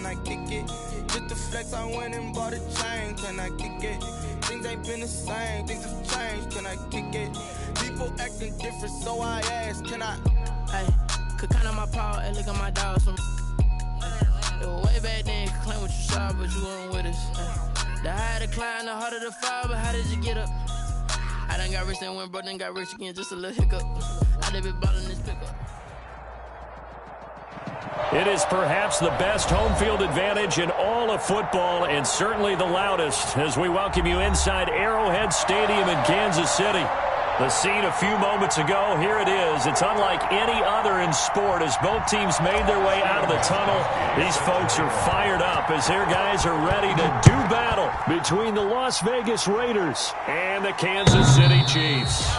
can I kick it? Just the flex, I went and bought a chain, can I kick it? Things ain't been the same, things have changed, can I kick it? People acting different, so I asked, can I? Hey, could count on my power, and look at my dogs from. It was way back then, could claim what you saw, but you weren't with us. The higher the climb, the harder the fall, but how did you get up? I done got rich and went broke, then got rich again, just a little hiccup. I done been ballin' this pickup. It is perhaps the best home field advantage in all of football, and certainly the loudest, as we welcome you inside Arrowhead Stadium in Kansas City. The scene a few moments ago, here it is. It's unlike any other in sport as both teams made their way out of the tunnel. These folks are fired up as their guys are ready to do battle between the Las Vegas Raiders and the Kansas City Chiefs.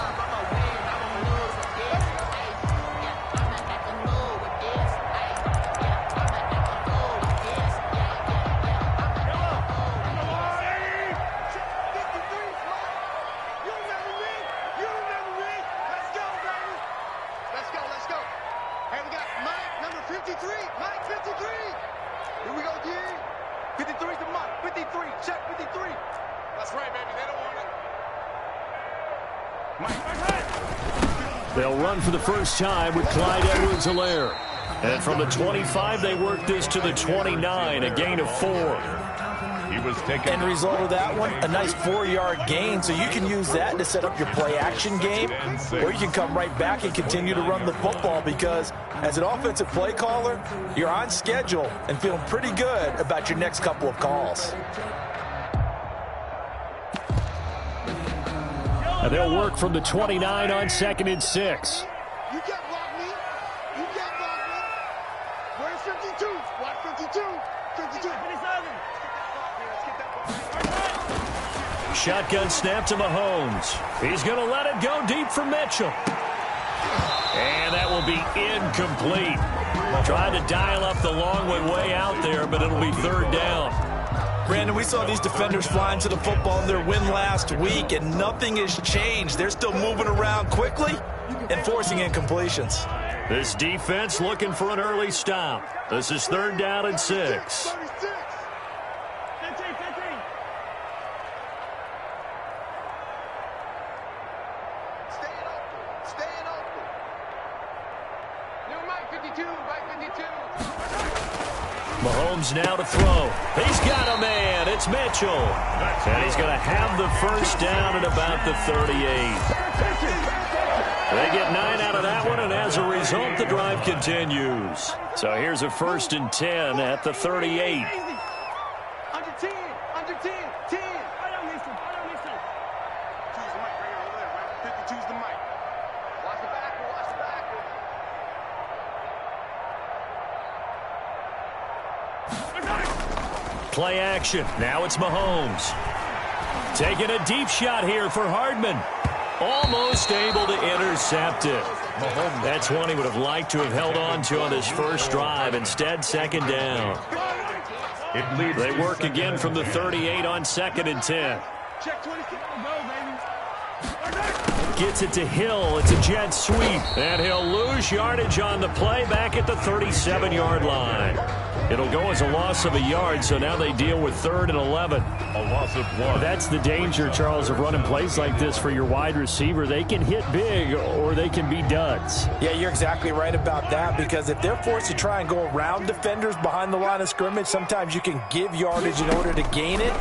They'll run for the first time with Clyde Edwards-Helaire. And from the 25, they work this to the 29, a gain of 4. He was taken. End result of that one, a nice 4-yard gain. So you can use that to set up your play-action game, or you can come right back and continue to run the football because as an offensive play caller, you're on schedule and feeling pretty good about your next couple of calls. And they'll work from the 29 on 2nd and 6. You can't block me. You can't block me. Where's 52? Watch 52. 52. Shotgun snap to Mahomes. He's going to let it go deep for Mitchell. And that will be incomplete. Trying to dial up the long way out there, but it'll be 3rd down. Brandon, we saw these defenders flying to the football in their win last week, and nothing has changed. They're still moving around quickly and forcing incompletions. This defense looking for an early stop. This is 3rd down and 6. Mahomes now to throw. He's got a man. It's Mitchell. And he's going to have the first down at about the 38. They get 9 out of that one, and as a result, the drive continues. So here's a 1st and 10 at the 38. Under 10. Under 10. 10. I don't listen. Choose the mic right here over there, right? 50, choose the mic. Watch the back. Watch the back. Play action. Now it's Mahomes. Taking a deep shot here for Hardman. Almost able to intercept it. That's one he would have liked to have held on to on his first drive. Instead, 2nd down. They work again from the 38 on 2nd and 10. Check 26. Go, baby. Gets it to Hill. It's a jet sweep. And he'll lose yardage on the play back at the 37-yard line. It'll go as a loss of a yard, so now they deal with 3rd and 11. A loss of 1. That's the danger, Charles, of running plays like this for your wide receiver. They can hit big or they can be duds. Yeah, you're exactly right about that because if they're forced to try and go around defenders behind the line of scrimmage, sometimes you can give yardage in order to gain it.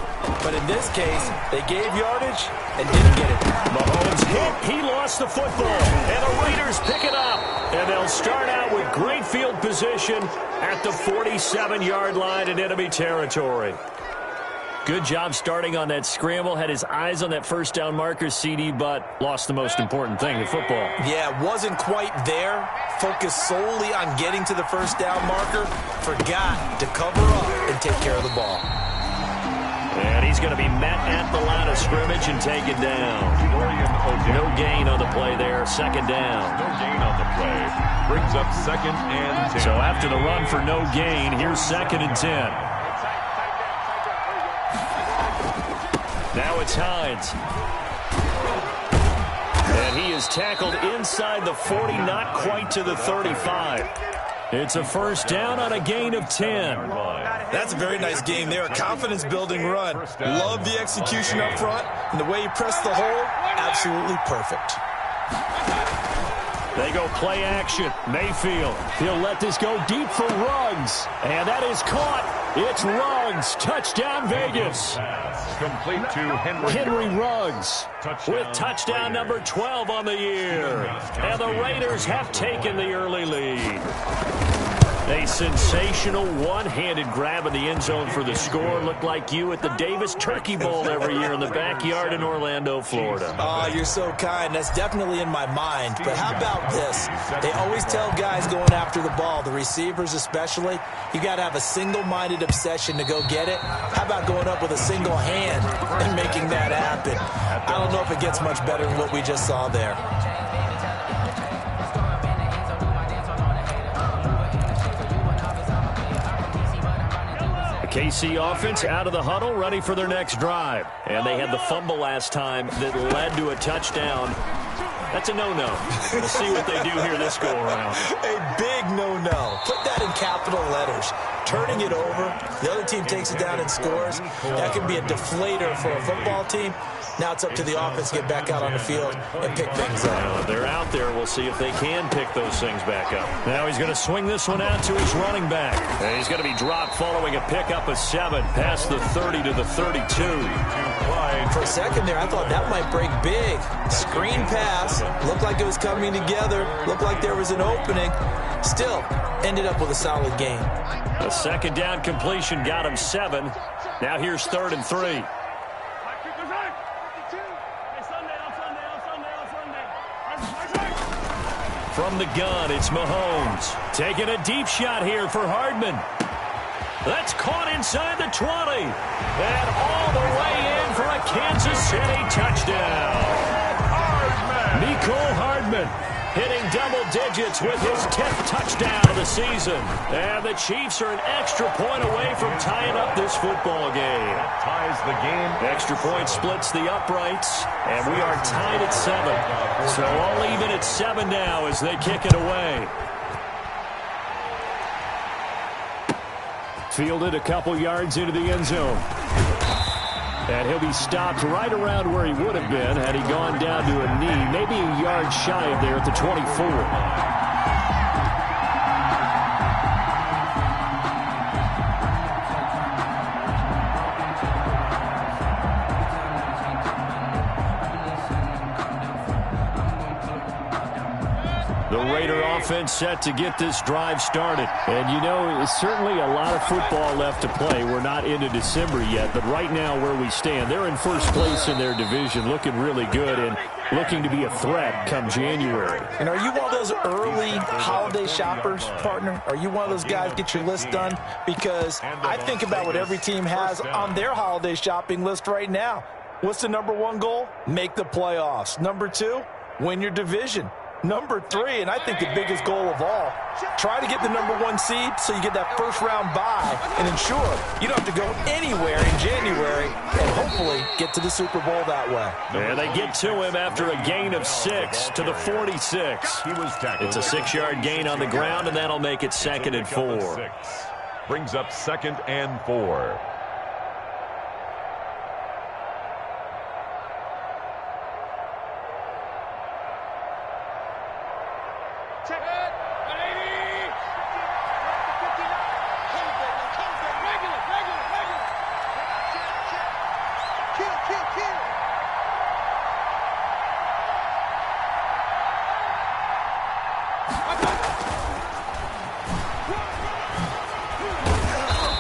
But in this case, they gave yardage and didn't get it. Mahomes hit. He lost the football. And the Raiders pick it up. And they'll start out with great field position at the 47-yard line in enemy territory. Good job starting on that scramble. Had his eyes on that first down marker, CD, but lost the most important thing, the football. Yeah, wasn't quite there. Focused solely on getting to the first down marker. Forgot to cover up and take care of the ball. And he's going to be met at the line of scrimmage and taken down. No gain on the play there. 2nd down. No gain on the play. Brings up 2nd and 10. So after the run for no gain, here's 2nd and 10. Now it's Hines. And he is tackled inside the 40, not quite to the 35. It's a first down on a gain of 10. That's a very nice game there. A confidence-building run. Love the execution up front. And the way he pressed the hole, absolutely perfect. They go play action. Mayfield. He'll let this go deep for Ruggs. And that is caught. It's Ruggs. Touchdown, Vegas. Complete to Henry Ruggs with touchdown number 12 on the year. And the Raiders have taken the early lead. A sensational one-handed grab in the end zone for the score. Looked like you at the Davis Turkey Bowl every year in the backyard in Orlando, Florida. Oh, you're so kind. That's definitely in my mind. But how about this? They always tell guys going after the ball, the receivers especially, you got to have a single-minded obsession to go get it. How about going up with a single hand and making that happen? I don't know if it gets much better than what we just saw there. KC offense out of the huddle, ready for their next drive. And they had the fumble last time that led to a touchdown. That's a no-no. We'll see what they do here this go-around. A big no-no. Put that in capital letters. Turning it over, the other team takes it down and scores. That could be a deflator for a football team. Now it's up to the offense to get back out on the field and pick things up. They're out there. We'll see if they can pick those things back up. Now he's going to swing this one out to his running back. And he's going to be dropped following a pickup of 7 past the 30 to the 32. For a second there, I thought that might break big. Screen pass. Looked like it was coming together. Looked like there was an opening. Still, ended up with a solid game. A second down completion got him 7. Now here's 3rd and 3. From the gun, it's Mahomes. Taking a deep shot here for Hardman. That's caught inside the 20. And all the way in for a Kansas City touchdown. Mecole Hardman hitting double digits with his 10th touchdown of the season. And the Chiefs are an extra point away from tying up this football game. That ties the game. Extra point splits the uprights, and we are tied at 7. So all even at 7 now as they kick it away. Fielded a couple yards into the end zone. And he'll be stopped right around where he would have been had he gone down to a knee, maybe a yard shy of there at the 24. The Raider offense set to get this drive started. And, you know, certainly a lot of football left to play. We're not into December yet, but right now where we stand, they're in first place in their division, looking really good and looking to be a threat come January. And are you one of those early holiday shoppers, partner? Are you one of those guys get your list done? Because I think about what every team has on their holiday shopping list right now. What's the number 1 goal? Make the playoffs. Number 2, win your division. Number 3, and I think the biggest goal of all, try to get the number 1 seed so you get that first-round bye and ensure you don't have to go anywhere in January and hopefully get to the Super Bowl that way. And they get to him after a gain of 6 to the 46. It's a 6-yard gain on the ground, and that'll make it 2nd and 4. Brings up 2nd and 4.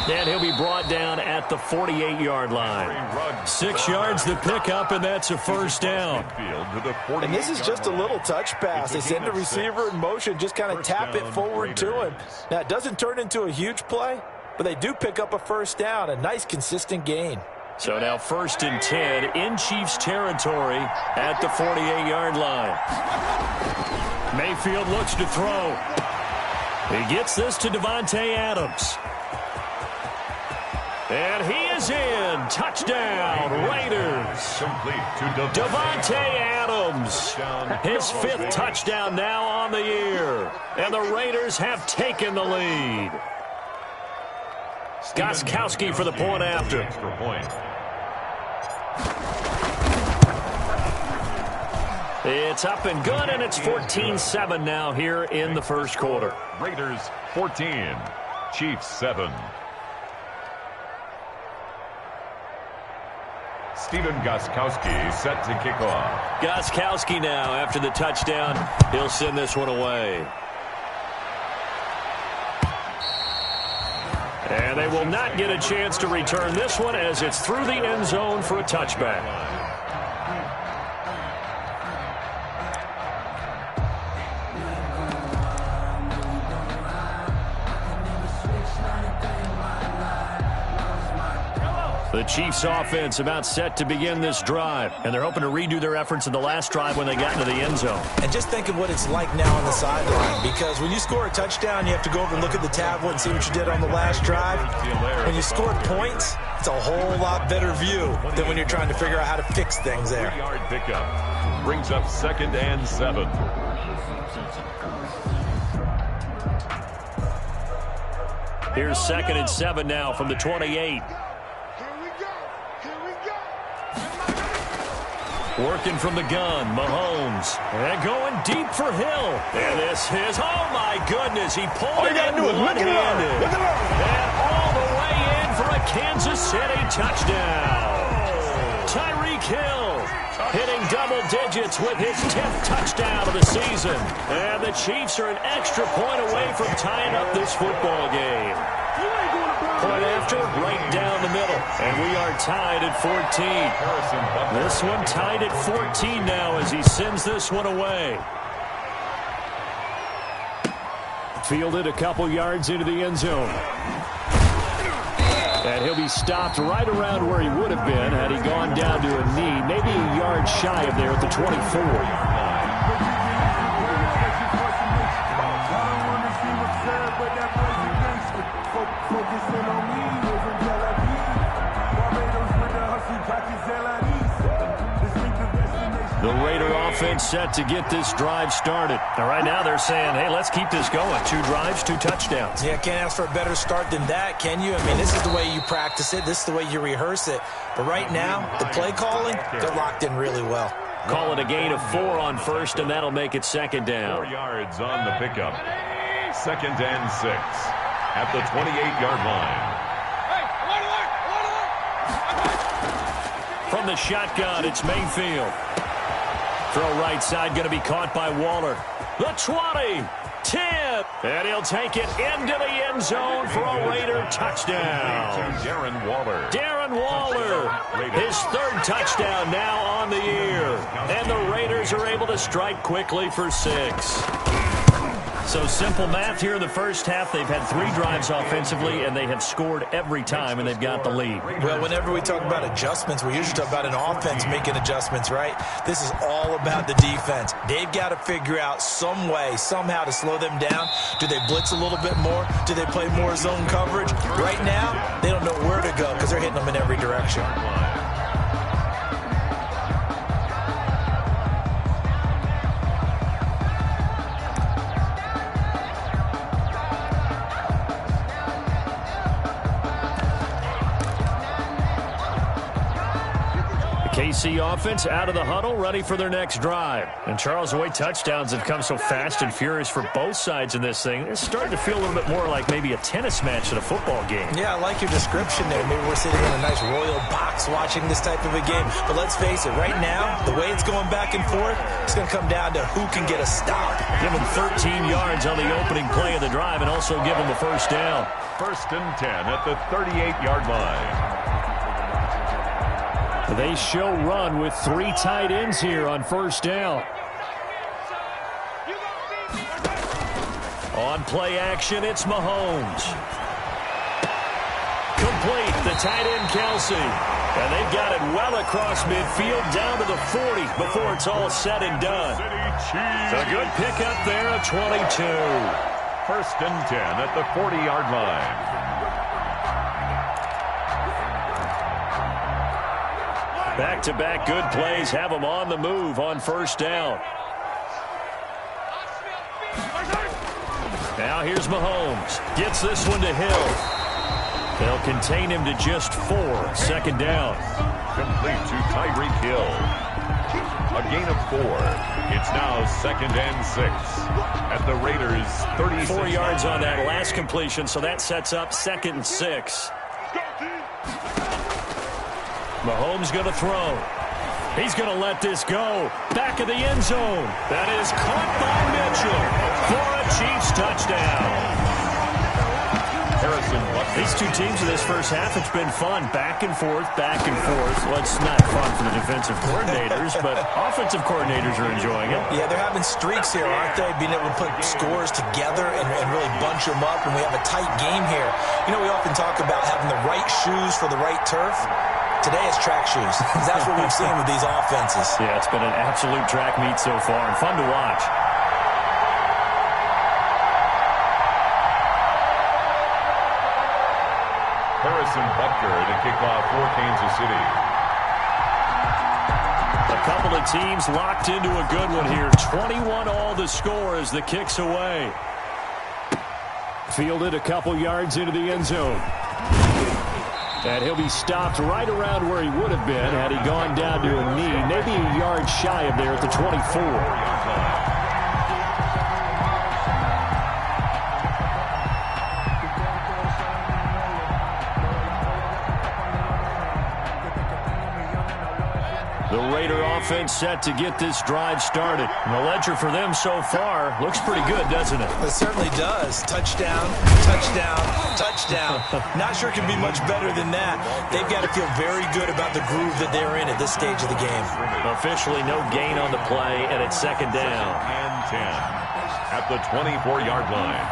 And he'll be brought down at the 48-yard line. 6 yards the pickup, and that's a first down. And this is just a little touch pass. They send the receiver in motion, just kind of tap it forward to him. Now, it doesn't turn into a huge play, but they do pick up a first down, a nice, consistent gain. So now 1st and 10 in Chiefs territory at the 48-yard line. Mayfield looks to throw. He gets this to Devontae Adams. And he is in. Touchdown, Raiders. Complete to Davante Adams. His 5th touchdown now on the year. And the Raiders have taken the lead. Gostkowski for the point after. Extra point. It's up and good, and it's 14-7 now here in the first quarter. Raiders 14, Chiefs 7. Stephen Gostkowski set to kick off. Gostkowski now after the touchdown. He'll send this one away. And they will not get a chance to return this one as it's through the end zone for a touchback. The Chiefs offense about set to begin this drive, and they're hoping to redo their efforts in the last drive when they got into the end zone. And just think of what it's like now on the sideline, because when you score a touchdown, you have to go over and look at the tablet and see what you did on the last drive. When you score points, it's a whole lot better view than when you're trying to figure out how to fix things there. 3-yard pickup brings up 2nd and 7. Here's 2nd and 7 now from the 28. Working from the gun, Mahomes. And going deep for Hill. And this is, oh my goodness, he pulled it in one-handed. And all the way in for a Kansas City touchdown. Tyreek Hill hitting double digits with his 10th touchdown of the season. And the Chiefs are an extra point away from tying up this football game. Point after, right down the middle. And we are tied at 14. This one tied at 14 now as he sends this one away. Fielded a couple yards into the end zone. And he'll be stopped right around where he would have been had he gone down to a knee, maybe a yard shy of there at the 24. The Raider offense set to get this drive started. Now, right now they're saying, hey, let's keep this going. 2 drives, 2 touchdowns. Yeah, can't ask for a better start than that, can you? I mean, this is the way you practice it. This is the way you rehearse it. But right now, the play calling, they're locked in really well. Call it a gain of 4 on first, and that'll make it 2nd down. 4 yards on the pickup. 2nd and 6 at the 28-yard line. From the shotgun, it's Mayfield. Throw right side, going to be caught by Waller. The 20, 10, and he'll take it into the end zone for a Raider touchdown. Darren Waller, his 3rd touchdown now on the year. And the Raiders are able to strike quickly for 6. So simple math here in the first half. They've had 3 drives offensively, and they have scored every time, and they've got the lead. Well, whenever we talk about adjustments, we usually talk about an offense making adjustments, right? This is all about the defense. They've got to figure out some way, somehow to slow them down. Do they blitz a little bit more? Do they play more zone coverage? Right now, they don't know where to go because they're hitting them in every direction. KC offense out of the huddle, ready for their next drive. And Charles, the way touchdowns have come so fast and furious for both sides in this thing, it's starting to feel a little bit more like maybe a tennis match than a football game. Yeah, I like your description there. Maybe we're sitting in a nice royal box watching this type of a game. But let's face it, right now, the way it's going back and forth, it's going to come down to who can get a stop. Give them 13 yards on the opening play of the drive and also give them a first down. 1st and 10 at the 38-yard line. They show run with 3 tight ends here on first down. On play action, it's Mahomes. Complete, the tight end Kelsey. And they've got it well across midfield down to the 40 before it's all said and done. A good pickup there, a 22. 1st and 10 at the 40-yard line. Back-to-back good plays have them on the move on first down. Now here's Mahomes. Gets this one to Hill. They'll contain him to just 4. Second down. Complete to Tyreek Hill. A gain of 4. It's now 2nd and 6 at the Raiders' 36. 4 yards on that last completion, so that sets up 2nd and 6. Mahomes going to throw. He's going to let this go. Back of the end zone. That is caught by Mitchell for a Chiefs touchdown. These two teams in this first half, it's been fun. Back and forth, back and forth. Well, it's not fun for the defensive coordinators, but offensive coordinators are enjoying it. Yeah, they're having streaks here, aren't they? Being able to put scores together and really bunch them up, and we have a tight game here. You know, we often talk about having the right shoes for the right turf. Today it's track shoes. That's what we've seen with these offenses. Yeah, it's been an absolute track meet so far, and fun to watch. Harrison Butker to kick off for Kansas City. A couple of teams locked into a good one here. 21 all the score as the kick's away. Fielded a couple yards into the end zone. And he'll be stopped right around where he would have been had he gone down to a knee. Maybe a yard shy of there at the 24. The Raider offense set to get this drive started. And the ledger for them so far looks pretty good, doesn't it? It certainly does. Touchdown, touchdown, touchdown. Not sure it can be much better than that. They've got to feel very good about the groove that they're in at this stage of the game. Officially no gain on the play, and it's 2nd down. And 10 at the 24-yard line.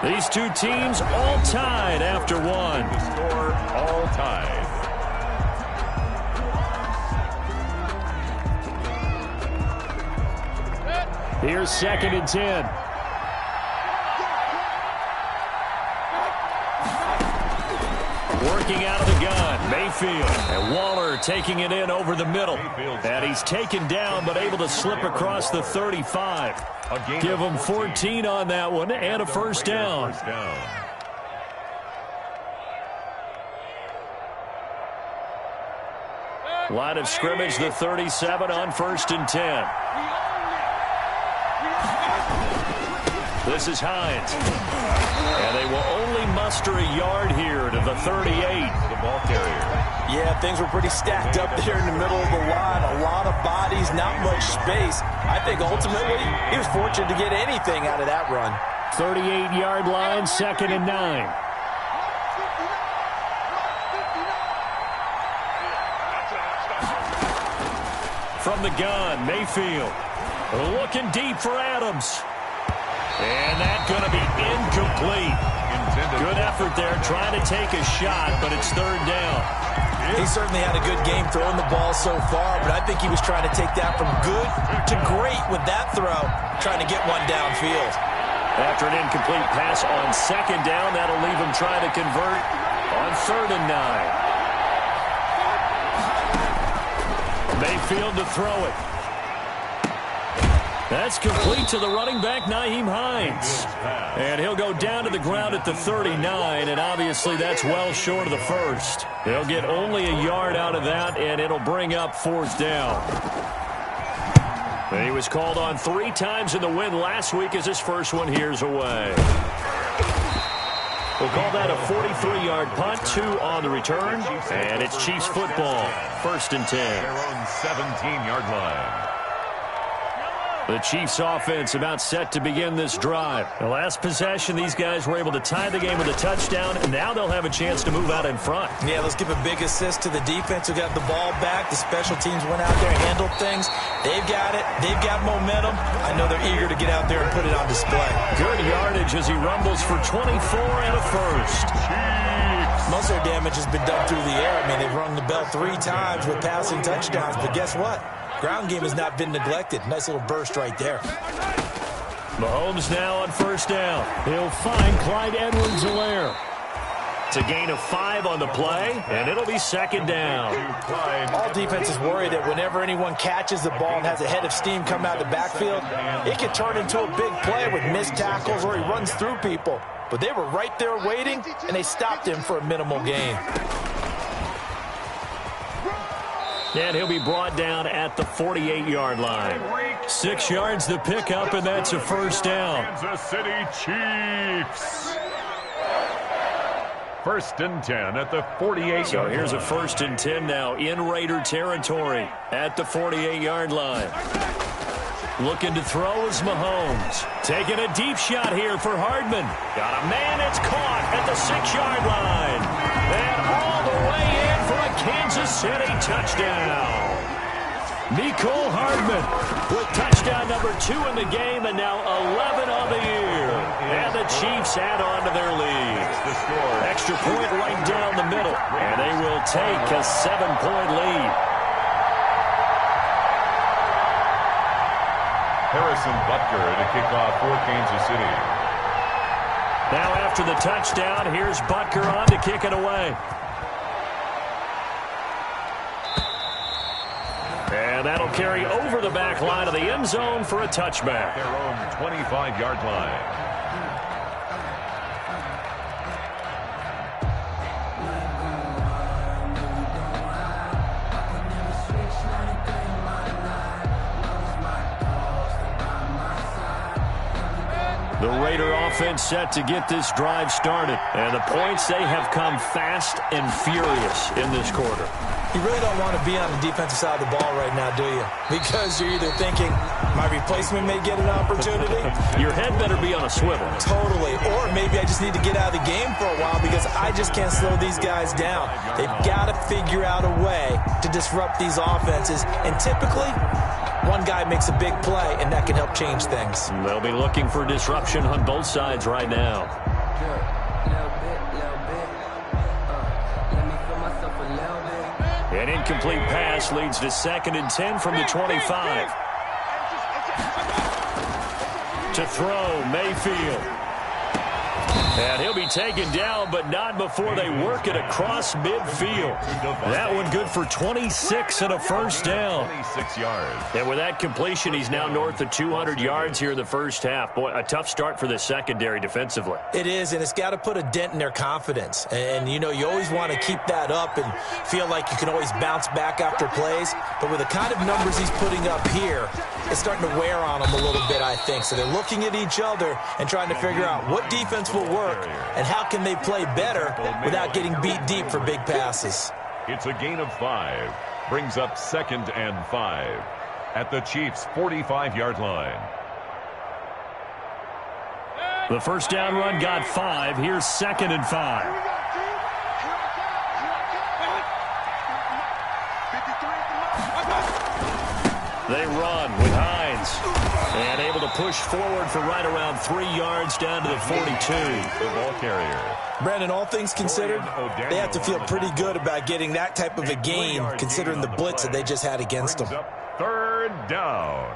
These two teams all tied after one. The score all tied. Here's 2nd and 10. Working out of the gun, Mayfield. And Waller taking it in over the middle. And he's taken down but able to slip across the 35. Give him 14 on that one and a first down. Line of scrimmage, the 37 on 1st and 10. This is Hines. And they will only muster a yard here to the 38. The ball carrier. Yeah, things were pretty stacked up there in the middle of the line. A lot of bodies, not much space. I think ultimately he was fortunate to get anything out of that run. 38-yard line, 2nd and 9. From the gun, Mayfield. Looking deep for Adams. And that's going to be incomplete. Good effort there, trying to take a shot, but it's 3rd down. He certainly had a good game throwing the ball so far, but I think he was trying to take that from good to great with that throw, trying to get one downfield. After an incomplete pass on 2nd down, that'll leave him trying to convert on 3rd and 9. Mayfield to throw it. That's complete to the running back, Nyheim Hines. And he'll go down to the ground at the 39, and obviously that's well short of the first. They'll get only a yard out of that, and it'll bring up 4th down. He was called on 3 times in the win last week as his first one here's away. We'll call that a 43-yard punt, 2 on the return, and it's Chiefs football, 1st and 10. Their own 17-yard line. The Chiefs offense about set to begin this drive. The last possession, these guys were able to tie the game with a touchdown, and now they'll have a chance to move out in front. Yeah, let's give a big assist to the defense who got the ball back. The special teams went out there and handled things. They've got it. They've got momentum. I know they're eager to get out there and put it on display. Good yardage as he rumbles for 24 and a first. Most of their damage has been done through the air. I mean, they've rung the bell 3 times with passing touchdowns, but guess what? Ground game has not been neglected. Nice little burst right there. Mahomes now on 1st down. He'll find Clyde Edwards-Helaire. It's a gain of 5 on the play, and it'll be second down. All defenses worry that whenever anyone catches the ball and has a head of steam come out of the backfield, it can turn into a big play with missed tackles or he runs through people. But they were right there waiting, and they stopped him for a minimal gain. And he'll be brought down at the 48-yard line. 6 yards the pickup, and that's a first down. Kansas City Chiefs. 1st and 10 at the 48-yard So line. here's a 1st and 10 now in Raider territory at the 48-yard line. Looking to throw is Mahomes. Taking a deep shot here for Hardman. Got a man, it's caught at the 6-yard line. And all the way in for a Kansas City touchdown. Nicole Hardman with touchdown number 2 in the game and now 11 on the year. And the Chiefs add on to their lead. Extra point right down the middle. And they will take a 7-point lead. Harrison Butker to kick off for Kansas City. Now after the touchdown, here's Butker on to kick it away. And that'll carry over the back line of the end zone for a touchback. Their own 25-yard line. The Raider offense set to get this drive started. And the points, they have come fast and furious in this quarter. You really don't want to be on the defensive side of the ball right now, do you? Because you're either thinking, my replacement may get an opportunity. Your head better be on a swivel. Totally. Or maybe I just need to get out of the game for a while because I just can't slow these guys down. They've got to figure out a way to disrupt these offenses. And typically, one guy makes a big play, and that can help change things. They'll be looking for disruption on both sides right now. An incomplete pass leads to 2nd and 10 from the 25. To throw, Mayfield. And he'll be taken down, but not before they work it across midfield. That one good for 26 and a first down. 26 yards. And with that completion, he's now north of 200 yards here in the first half. Boy, a tough start for the secondary defensively. It is, and it's got to put a dent in their confidence. And, you know, you always want to keep that up and feel like you can always bounce back after plays. But with the kind of numbers he's putting up here, it's starting to wear on them a little bit, I think. So they're looking at each other and trying to figure out what defense will work and how can they play better without getting beat deep for big passes. It's a gain of 5. Brings up 2nd and 5 at the Chiefs' 45-yard line. The first down run got 5. Here's 2nd and 5. They run with Hines. And able to push forward for right around 3 yards down to the 42. The ball carrier. Brandon, all things considered, they have to feel pretty good about getting that type of a gain considering the blitz that they just had against them. 3rd down.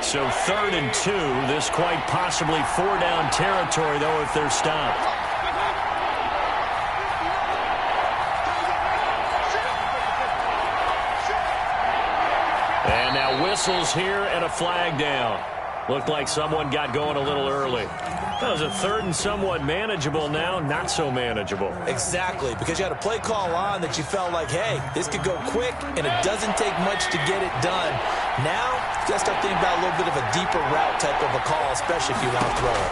So 3rd and 2. This quite possibly 4-down territory, though, if they're stopped. And now whistles here and a flag down. Looked like someone got going a little early. That was a 3rd and somewhat manageable now, not so manageable. Exactly, because you had a play call on that you felt like, hey, this could go quick, and it doesn't take much to get it done. Now, you got to start thinking about a little bit of a deeper route type of a call, especially if you want to throw it.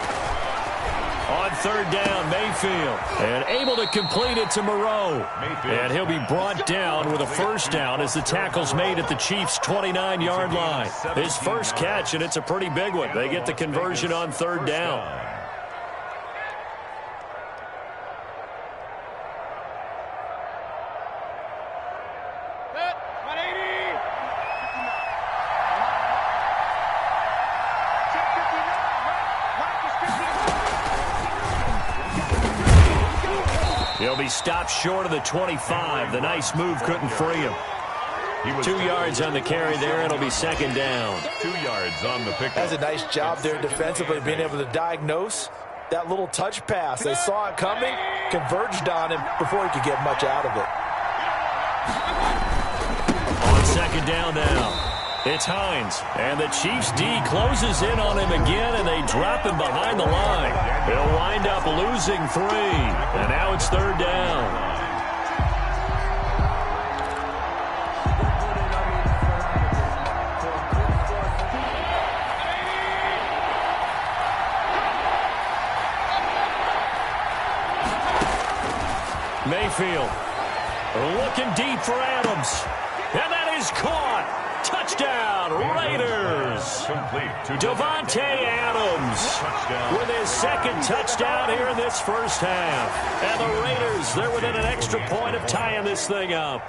On 3rd down, Mayfield. And able to complete it to Moreau. And he'll be brought down with a first down as the tackle's made at the Chiefs' 29-yard line. His first catch, and it's a pretty big one. They get the conversion on 3rd down. He'll be stopped short of the 25. The nice move couldn't free him. 2 yards on the carry there. It'll be second down. 2 yards on the pickup. That's a nice job there defensively, being able to diagnose that little touch pass. They saw it coming, converged on him before he could get much out of it. On second down now, it's Hines. And the Chiefs D closes in on him again, and they drop him behind the line. They'll wind up losing 3. And now it's third down. Mayfield looking deep for Adams. And that is caught. Touchdown, Raiders. Davante Adams with his second touchdown here in this first half. And the Raiders, they're within an extra point of tying this thing up.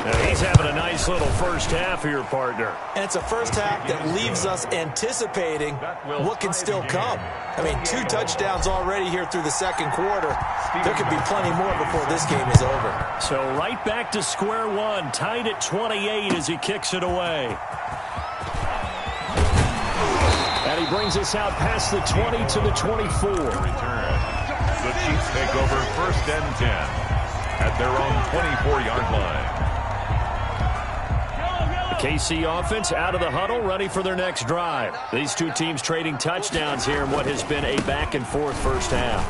Now he's having a nice little first half here, partner. And it's a first half that leaves us anticipating what can still come. I mean, 2 touchdowns already here through the second quarter. There could be plenty more before this game is over. So right back to square one, tied at 28 as he kicks it away. And he brings us out past the 20 to the 24. The Chiefs take over first and 10 at their own 24-yard line. KC offense out of the huddle, ready for their next drive. These two teams trading touchdowns here in what has been a back-and-forth first half.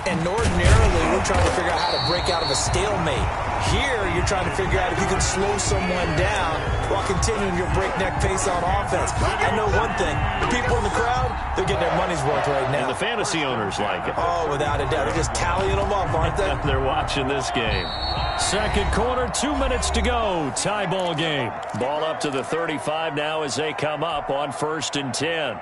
And ordinarily, we're trying to figure out how to break out of a stalemate. Here, you're trying to figure out if you can slow someone down while continuing your breakneck pace on offense. I know one thing. The people in the crowd, they're getting their money's worth right now. And the fantasy owners like it. Oh, without a doubt. They're just tallying them up, aren't they? They're watching this game. Second quarter, 2 minutes to go. Tie ball game. Ball up to the 35 now as they come up on first and 10.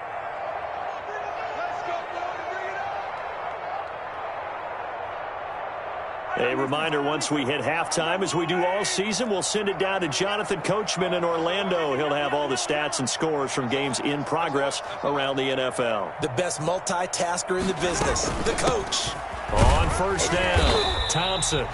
A reminder, once we hit halftime, as we do all season, we'll send it down to Jonathan Coachman in Orlando. He'll have all the stats and scores from games in progress around the NFL. The best multitasker in the business, the coach. On first down, Thompson.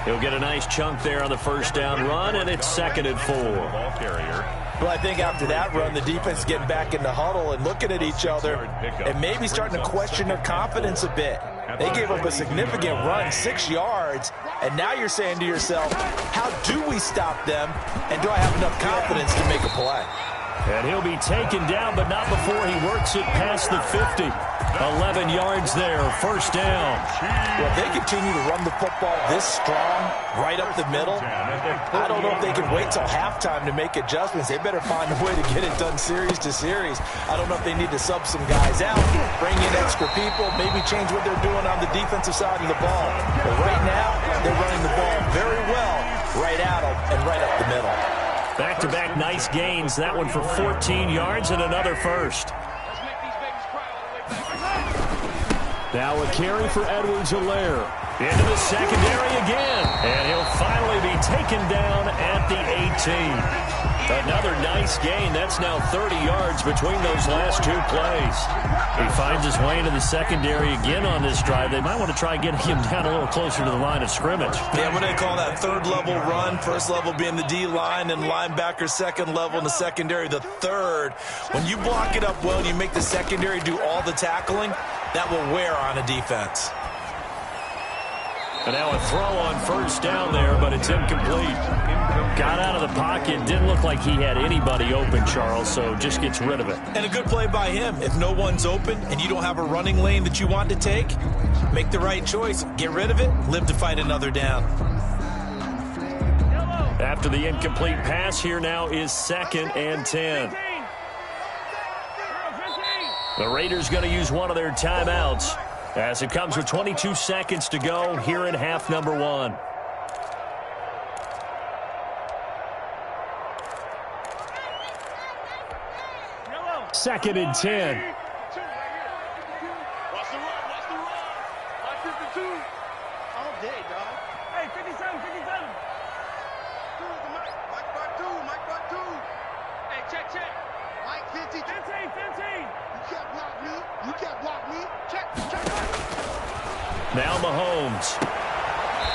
He'll get a nice chunk there on the first down run, and it's second and 4. Ball carrier. Well, I think after that run, the defense is getting back in the huddle and looking at each other and maybe starting to question their confidence a bit. They gave up a significant run, 6 yards, and now you're saying to yourself, how do we stop them, and do I have enough confidence to make a play? And he'll be taken down, but not before he works it past the 50. 11 yards there, first down. Well, if they continue to run the football this strong, right up the middle, I don't know if they can wait till halftime to make adjustments. They better find a way to get it done series to series. I don't know if they need to sub some guys out, bring in extra people, maybe change what they're doing on the defensive side of the ball. But right now, they're running the ball very well right at them and right up the middle. Back-to-back nice gains. That one for 14 yards and another first. Now a carry for Edwards-Helaire. Into the secondary again. And he'll finally be taken down at the 18. Another nice gain. That's now 30 yards between those last 2 plays. He finds his way into the secondary again on this drive. They might want to try getting him down a little closer to the line of scrimmage. Yeah, what do they call that? Third level run. First level being the D-line and linebacker. Second level in the secondary, the third. When you block it up well and you make the secondary do all the tackling, that will wear on a defense. And now a throw on first down there, but it's incomplete. Got out of the pocket. Didn't look like he had anybody open, Charles, so just gets rid of it. And a good play by him. If no one's open and you don't have a running lane that you want to take, make the right choice. Get rid of it. Live to fight another down. After the incomplete pass, here now is second and 10. The Raiders going to use one of their timeouts as it comes with 22 seconds to go here in half number 1. Second and 10. Watch the run, watch the run. Watch 52. All day, dog. Hey, 57, 57. Mike Bart 2. Hey, check. Mike 50. 15. You can't block me. Check. Now Mahomes.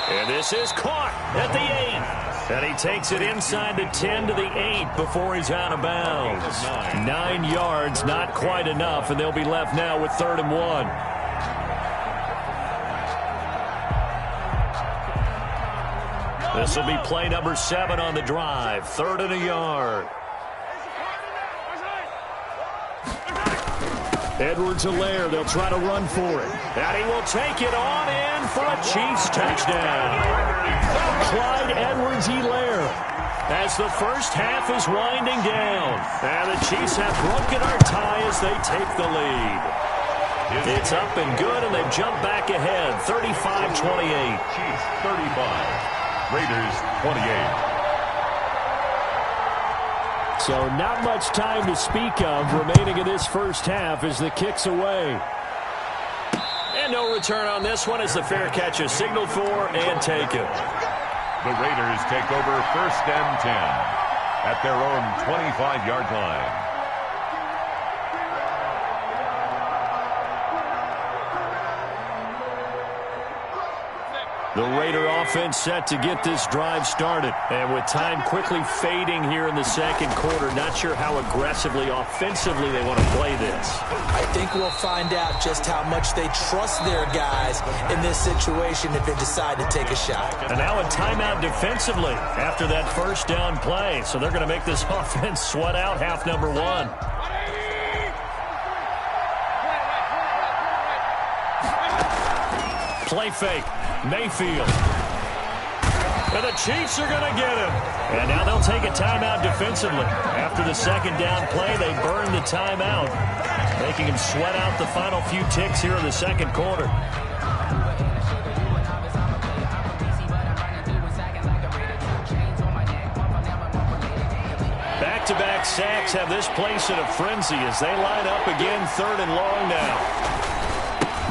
And this is caught at the 8. And he takes it inside the 10 to the 8 before he's out of bounds. 9 yards, not quite enough, and they'll be left now with 3rd and 1. This will be play number 7 on the drive. 3rd and a yard. Edwards-Helaire, they'll try to run for it. And he will take it on in for a Chiefs touchdown. Clyde Edwards-Helaire as the first half is winding down. And the Chiefs have broken our tie as they take the lead. It's up and good, and they've jumped back ahead, 35-28. Chiefs 35, Raiders 28. So not much time to speak of remaining in this first half as the kick's away. And no return on this one as the fair catch is signaled for and taken. The Raiders take over 1st and 10 at their own 25-yard line. The Raider offense set to get this drive started. And with time quickly fading here in the second quarter, not sure how aggressively, offensively they want to play this. I think we'll find out just how much they trust their guys in this situation if they decide to take a shot. And now a timeout defensively after that first down play. So they're going to make this offense sweat out half number 1. Play fake. Mayfield. And the Chiefs are going to get him. And now they'll take a timeout defensively. After the second down play, they burn the timeout, making him sweat out the final few ticks here in the second quarter. Back-to-back sacks have this place in a frenzy as they line up again 3rd and long now.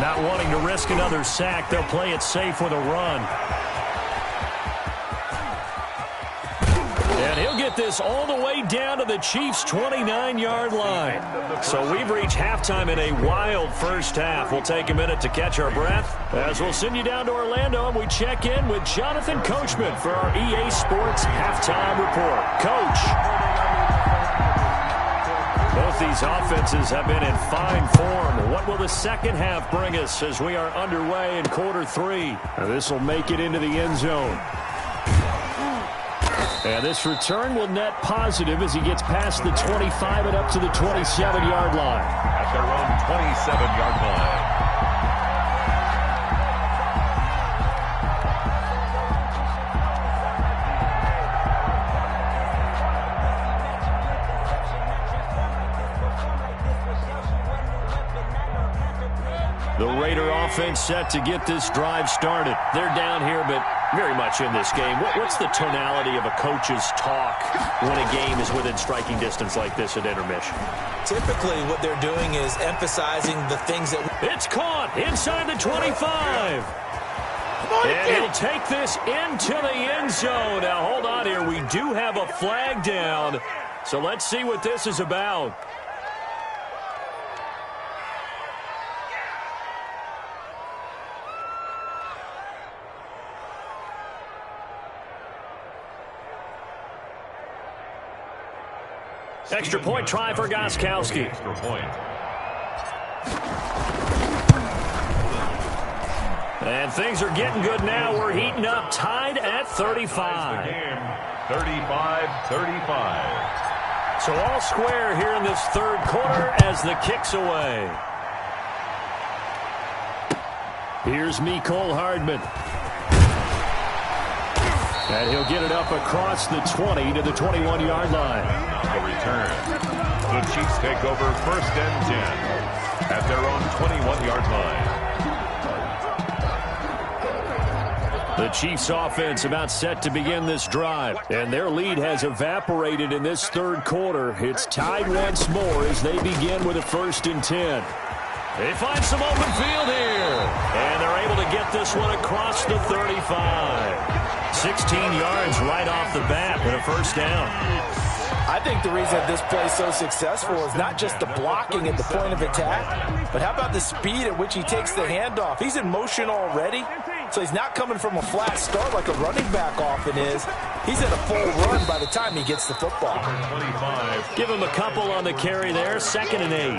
Not wanting to risk another sack, they'll play it safe with a run. And he'll get this all the way down to the Chiefs' 29-yard line. So we've reached halftime in a wild first half. We'll take a minute to catch our breath as we'll send you down to Orlando and we check in with Jonathan Coachman for our EA Sports Halftime Report. Coach. Both these offenses have been in fine form. What will the second half bring us as we are underway in quarter 3? This will make it into the end zone. And this return will net positive as he gets past the 25 and up to the 27-yard line. At their own 27-yard line. The Raider offense set to get this drive started. They're down here, but very much in this game. What's the tonality of a coach's talk when a game is within striking distance like this at intermission? Typically, what they're doing is emphasizing the things that... It's caught inside the 25. And he'll take this into the end zone. Now, hold on here. We do have a flag down. So let's see what this is about. Extra point try for Gostkowski. Extra point. And things are getting good now. We're heating up, tied at 35. 35-35. So all square here in this third quarter as the kick's away. Here's Mecole Hardman. And he'll get it up across the 20 to the 21-yard line. The return. The Chiefs take over 1st and 10 at their own 21-yard line. The Chiefs offense about set to begin this drive. And their lead has evaporated in this third quarter. It's tied once more as they begin with a 1st and 10. They find some open field here. And they're able to get this one across the 35. 16 yards right off the bat and a 1st down. I think the reason that this play is so successful is not just the blocking at the point of attack, but how about the speed at which he takes the handoff? He's in motion already. So he's not coming from a flat start like a running back often is. He's at a full run by the time he gets the football. 25. Give him a couple on the carry there, 2nd and 8.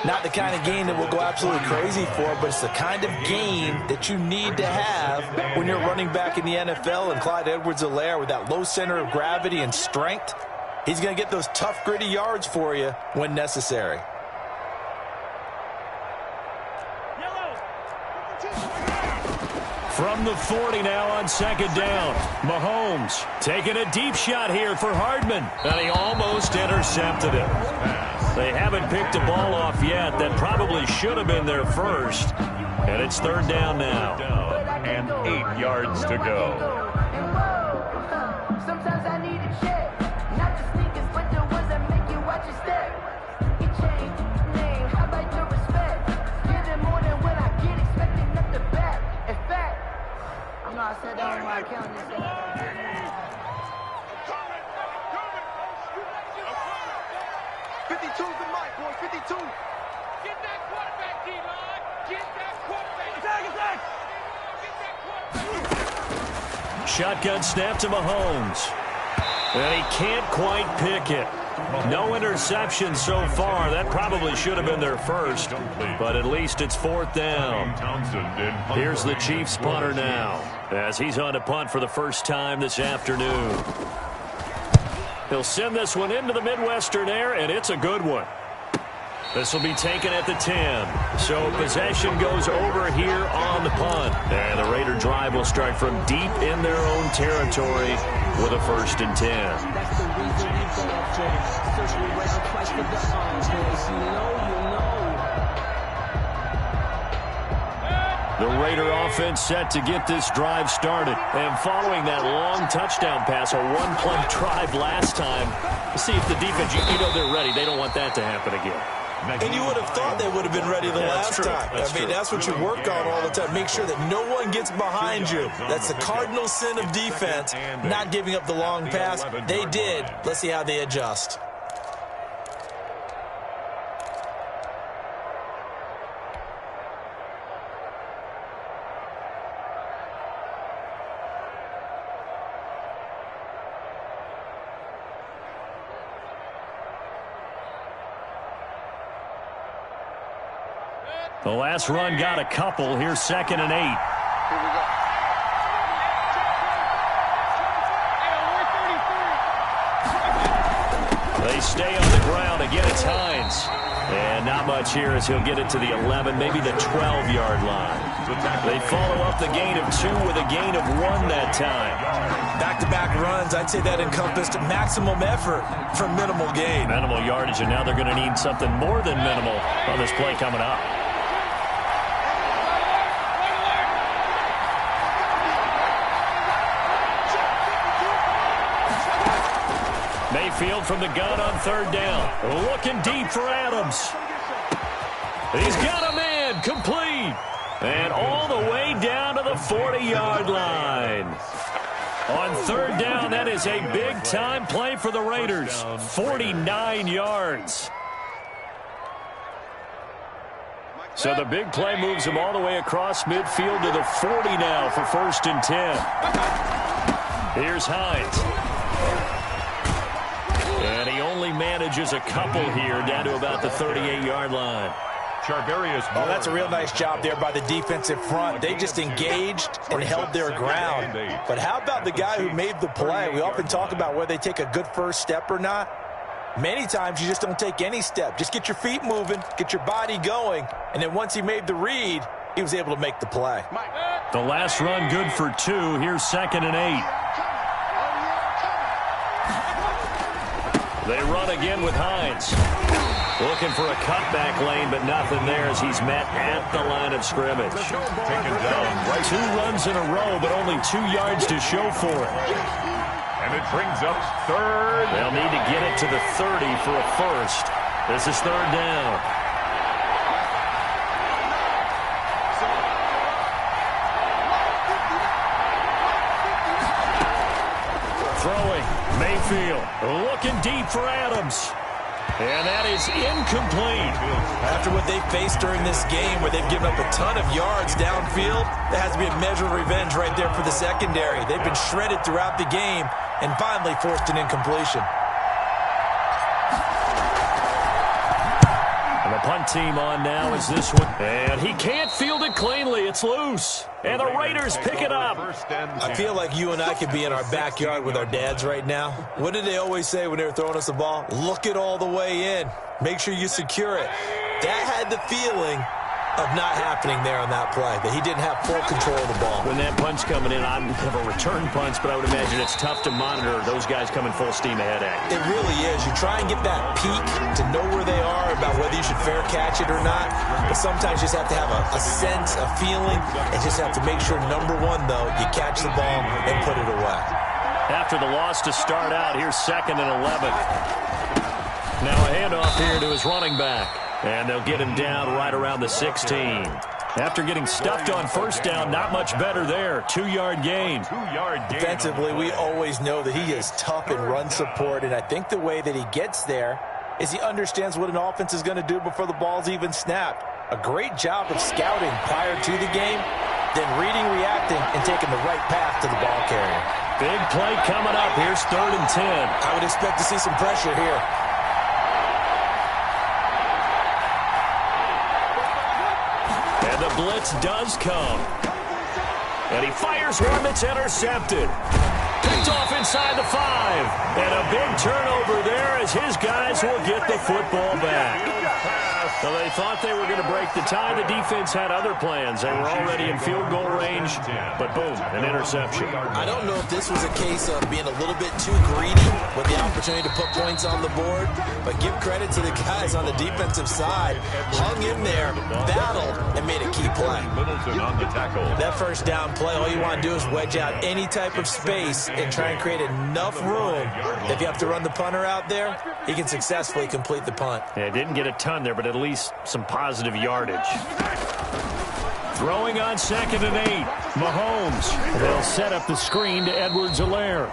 Not the kind of game that we'll go absolutely crazy for, but it's the kind of game that you need to have when you're running back in the NFL. And Clyde Edwards-Helaire, with that low center of gravity and strength, he's going to get those tough, gritty yards for you when necessary. From the 40 now on 2nd down. Mahomes taking a deep shot here for Hardman, and he almost intercepted it. They haven't picked a ball off yet. That probably should have been their first. And it's 3rd down now. And 8 yards to go. Sometimes I need a check. Not the sneakers, but the ones that make you watch your step. You change name, how about your respect? Getting more than what I get, expecting nothing back. In fact, I know I said that on my account. 52's the mic, boy. 52. Get that quarterback, D-line. Get that quarterback. Attack. Shotgun snap to Mahomes. And he can't quite pick it. No interception so far. That probably should have been their first. But at least it's 4th down. Here's the Chiefs punter now, as he's on to punt for the first time this afternoon. He'll send this one into the Midwestern air, and it's a good one. This will be taken at the 10. So possession goes over here on the punt. And the Raider drive will start from deep in their own territory with a 1st and 10. The Raider offense set to get this drive started. And following that long touchdown pass, a one-play drive last time, see if the defense, you know they're ready. They don't want that to happen again. And you would have thought they would have been ready the last time. That's what you work on all the time. Make sure that no one gets behind you. That's the cardinal sin of defense, not giving up the long pass. They did. Let's see how they adjust. The last run got a couple. Here's 2nd and 8. Here we go. They stay on the ground. Again, it's Hines. And not much here as he'll get it to the 11, maybe the 12-yard line. They follow up the gain of 2 with a gain of 1 that time. Back-to-back runs, I'd say that encompassed maximum effort for minimal gain. Minimal yardage, and now they're going to need something more than minimal on this play coming up. Mayfield from the gun on 3rd down. Looking deep for Adams. He's got a man, complete. And all the way down to the 40-yard line. On 3rd down, that is a big-time play for the Raiders. 49 yards. So the big play moves him all the way across midfield to the 40 now for 1st and 10. Here's Hines. And he only manages a couple here down to about the 38-yard line. Oh, that's a real nice job there by the defensive front. They just engaged and held their ground. But how about the guy who made the play? We often talk about whether they take a good first step or not. Many times you just don't take any step. Just get your feet moving, get your body going, and then once he made the read, he was able to make the play. The last run good for 2. Here's 2nd and 8. They run again with Hines. Looking for a cutback lane, but nothing there as he's met at the line of scrimmage. Taken down right. 2 runs in a row, but only 2 yards to show for it. And it brings up 3rd. They'll need to get it to the 30 for a first. This is 3rd down. Throwing, Mayfield looking deep for Adams. And that is incomplete. After what they faced during this game where they've given up a ton of yards downfield, there has to be a measure of revenge right there for the secondary. They've been shredded throughout the game and finally forced an incompletion. And the punt team on now is this one. And he can't field it cleanly. It's loose. And the Raiders pick it up. I feel like you and I could be in our backyard with our dads right now. What did they always say when they were throwing us the ball? Look it all the way in. Make sure you secure it. That had the feeling of not happening there on that play, that he didn't have full control of the ball. When that punch coming in, I have a return punch, but I would imagine it's tough to monitor those guys coming full steam ahead at you. It really is. You try and get that peek to know where they are, about whether you should fair catch it or not, but sometimes you just have to have a sense, a feeling, and just have to make sure, number one, though, you catch the ball and put it away. After the loss to start out, here's 2nd and 11. Now a handoff here to his running back. And they'll get him down right around the 16. After getting stuffed on first down, not much better there. 2-yard gain. Defensively, we always know that he is tough in run support, and I think the way that he gets there is he understands what an offense is going to do before the ball's even snapped. A great job of scouting prior to the game, then reading, reacting, and taking the right path to the ball carrier. Big play coming up. Here's 3rd and 10. I would expect to see some pressure here. The blitz does come. And he fires one that's intercepted. Picked off inside the 5. And a big turnover there as his guys will get the football back. So they thought they were going to break the tie. The defense had other plans. They were already in field goal range. But boom, an interception. I don't know if this was a case of being a little bit too greedy with the opportunity to put points on the board. But give credit to the guys on the defensive side. Hung in there, battled, and made a key play. That first down play, all you want to do is wedge out any type of space and try and create enough room. If you have to run the punter out there, he can successfully complete the punt. Yeah, didn't get a ton there, but at least some positive yardage. Throwing on 2nd and 8. Mahomes. They'll set up the screen to Edwards-Helaire.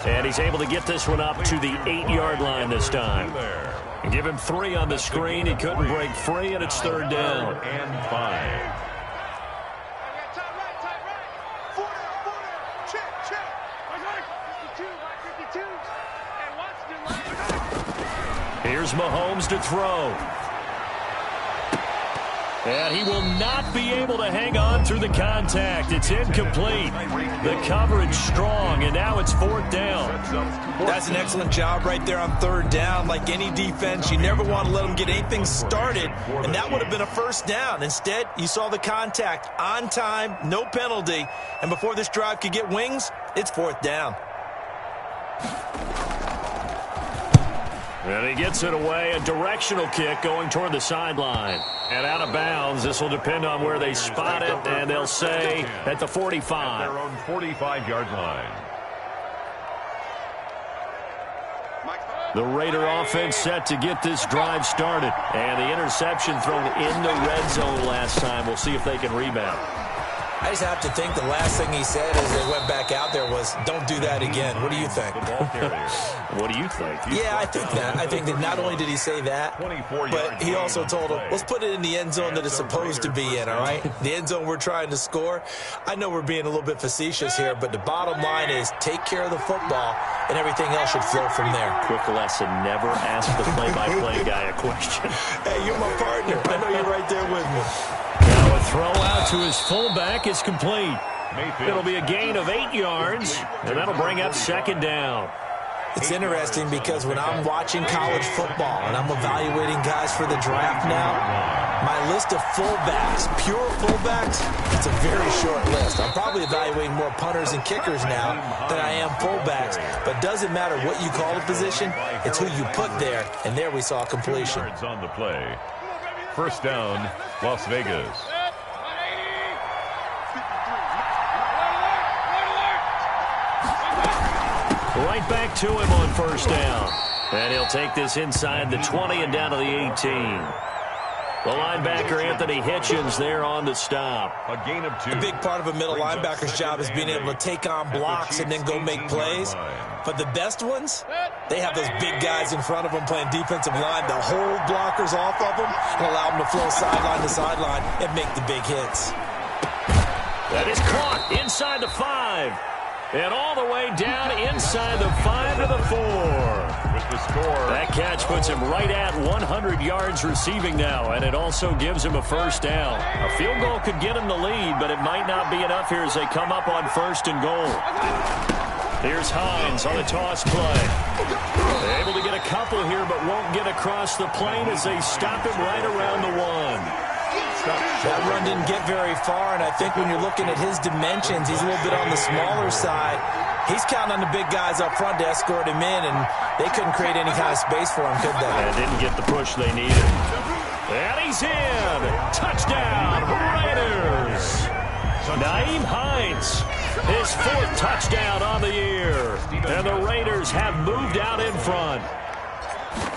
And he's able to get this one up to the 8-yard line this time. Give him 3 on the screen. He couldn't break free, and it's 3rd down. And 5. Here's Mahomes to throw. And he will not be able to hang on through the contact. It's incomplete. The coverage strong, and now it's 4th down. That's an excellent job right there on 3rd down. Like any defense, you never want to let them get anything started, and that would have been a 1st down. Instead, you saw the contact on time, no penalty, and before this drive could get wings, it's 4th down. And he gets it away, a directional kick going toward the sideline. And out of bounds, this will depend on where they spot it, and they'll say at the 45. Their own 45-yard line. The Raider offense set to get this drive started. And the interception thrown in the red zone last time. We'll see if they can rebound. I just have to think the last thing he said as they went back out there was, don't do that again. What do you think? What do you think? Yeah, I think that. I think that not only did he say that, but he also told him, let's put it in the end zone that it's supposed to be in, all right? The end zone we're trying to score. I know we're being a little bit facetious here, but the bottom line is take care of the football, and everything else should flow from there. Quick lesson, never ask the play-by-play guy a question. Hey, you're my partner. I know you're right there with me. Now a throw out to his fullback is complete. It'll be a gain of 8 yards, and that'll bring up 2nd down. It's interesting because when I'm watching college football and I'm evaluating guys for the draft now, my list of fullbacks, pure fullbacks, it's a very short list. I'm probably evaluating more punters and kickers now than I am fullbacks. But it doesn't matter what you call the position, it's who you put there. And there we saw completion. On the play. 1st down, Las Vegas. Right back to him on 1st down. And he'll take this inside the 20 and down to the 18. The linebacker, Anthony Hitchens, there on the stop. A gain of 2. A big part of a middle linebacker's job is being able to take on blocks and then go make plays. But the best ones, they have those big guys in front of them playing defensive line to hold blockers off of them and allow them to flow sideline to sideline and make the big hits. That is caught inside the 5. And all the way down inside the 5 to the 4. With the score. That catch puts him right at 100 yards receiving now, and it also gives him a first down. A field goal could get him the lead, but it might not be enough here as they come up on 1st and goal. Here's Hines on the toss play. They're able to get a couple here, but won't get across the plane as they stop him right around the 1. That run didn't get very far, and I think when you're looking at his dimensions, he's a little bit on the smaller side. He's counting on the big guys up front to escort him in, and they couldn't create any kind of space for him, could they? And didn't get the push they needed. And he's in. Touchdown, Raiders. Nyheim Hines, his 4th touchdown on the year. And the Raiders have moved out in front.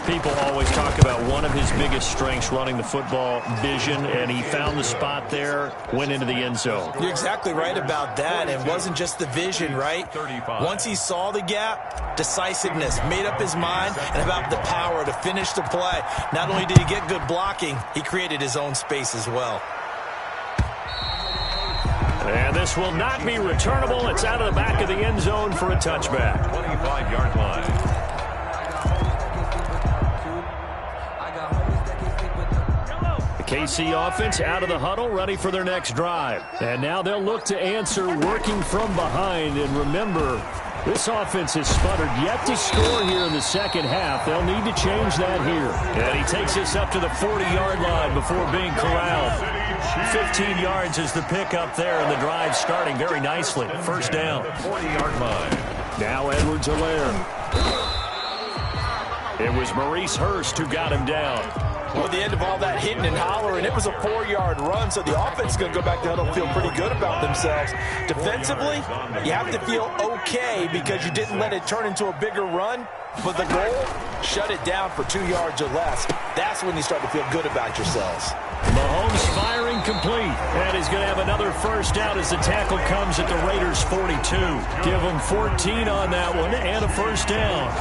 People always talk about one of his biggest strengths, running the football, vision, and he found the spot there, went into the end zone. You're exactly right about that. It wasn't just the vision, right? Once he saw the gap, decisiveness, made up his mind, and about the power to finish the play. Not only did he get good blocking, he created his own space as well. And this will not be returnable. It's out of the back of the end zone for a touchback. 25-yard line. KC offense out of the huddle, ready for their next drive. And now they'll look to answer working from behind. And remember, this offense has sputtered yet to score here in the second half. They'll need to change that here. And he takes us up to the 40-yard line before being corralled. 15 yards is the pickup there, and the drive starting very nicely. First down. 40-yard line. Now Edwards-Helaire. It was Maurice Hurst who got him down. Well, at the end of all that hitting and hollering, it was a 4-yard run, so the offense is going to go back to huddle and feel pretty good about themselves. Defensively, you have to feel okay because you didn't let it turn into a bigger run, but the goal, shut it down for 2 yards or less. That's when you start to feel good about yourselves. Mahomes firing complete, and he's going to have another first down as the tackle comes at the Raiders' 42. Give him 14 on that one and a first down.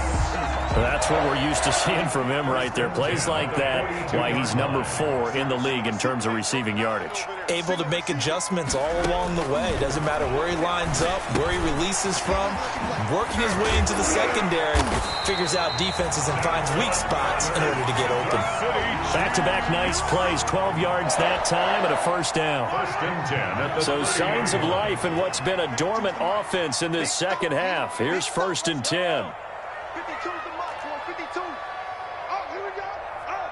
That's what we're used to seeing from him right there. Plays like that, why he's number 4 in the league in terms of receiving yardage. Able to make adjustments all along the way. Doesn't matter where he lines up, where he releases from. Working his way into the secondary, figures out defenses and finds weak spots in order to get open. Back-to-back nice plays, 12 yards that time and a first down. So signs of life in what's been a dormant offense in this second half. Here's 1st and 10. 52's the mark, 52. Oh, here we go. Oh,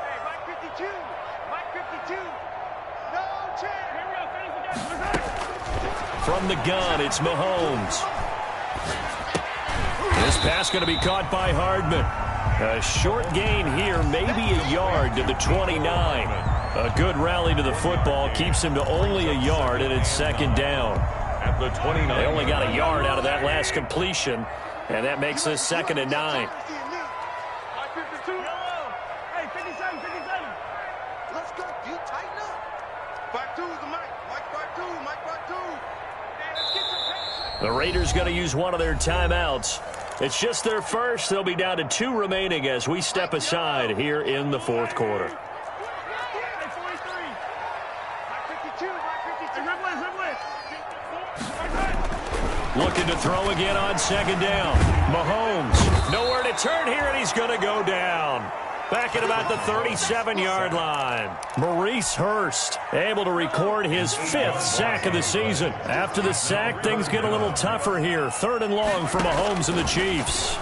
hey, Mike 52. Mike 52. No chance. Here we go. Finish. From the gun, it's Mahomes. This pass going to be caught by Hardman. A short gain here, maybe a yard to the 29. A good rally to the football keeps him to only a yard, and it's 2nd down. At the 29. They only got a yard out of that last completion, and that makes this 2nd and 9. Mike 52. Hey, 57, 57. Let's go. You tighten up. 52's the Mike. Mike 52. Mike 52. Hey, let's get some pace. The Raiders going to use one of their timeouts. It's just their first. They'll be down to 2 remaining as we step aside here in the 4th quarter. Looking to throw again on 2nd down. Mahomes, nowhere to turn here, and he's going to go down. Back at about the 37-yard line. Maurice Hurst able to record his 5th sack of the season. After the sack, things get a little tougher here. 3rd and long for Mahomes and the Chiefs.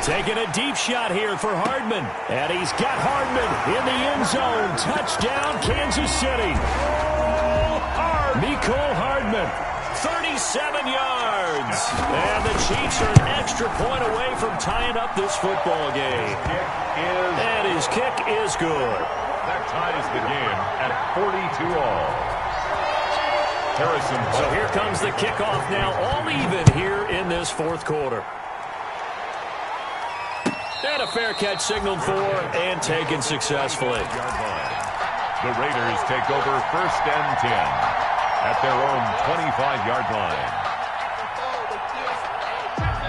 Taking a deep shot here for Hardman. And he's got Hardman in the end zone. Touchdown, Kansas City. Mecole Hardman, 37 yards. And the Chiefs are an extra point away from tying up this football game. And his kick is good. That ties the game at 42 all. Harrison. So here comes the kickoff now, all even here in this 4th quarter. And a fair catch signaled for and taken successfully. The Raiders take over 1st and 10 at their own 25-yard line.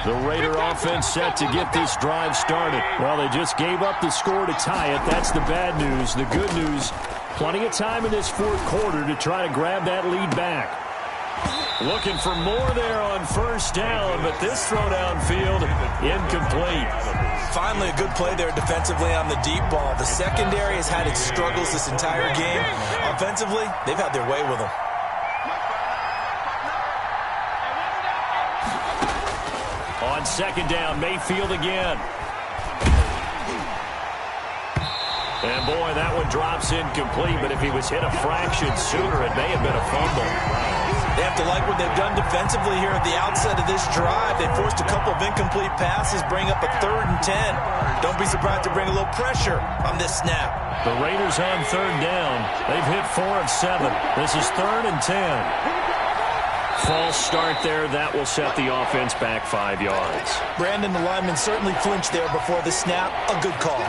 The Raider offense set to get this drive started. Well, they just gave up the score to tie it. That's the bad news. The good news, plenty of time in this fourth quarter to try to grab that lead back. Looking for more there on 1st down, but this throw downfield incomplete. Finally, a good play there defensively on the deep ball. The secondary has had its struggles this entire game. Offensively, they've had their way with them. On 2nd down, Mayfield again. And boy, that one drops incomplete, but if he was hit a fraction sooner, it may have been a fumble. They have to like what they've done defensively here at the outset of this drive. They forced a couple of incomplete passes, bring up a 3rd and 10. Don't be surprised to bring a little pressure on this snap. The Raiders on 3rd down. They've hit 4 of 7. This is 3rd and 10. False start there. That will set the offense back 5 yards. Brandon, the lineman certainly flinched there before the snap. A good call.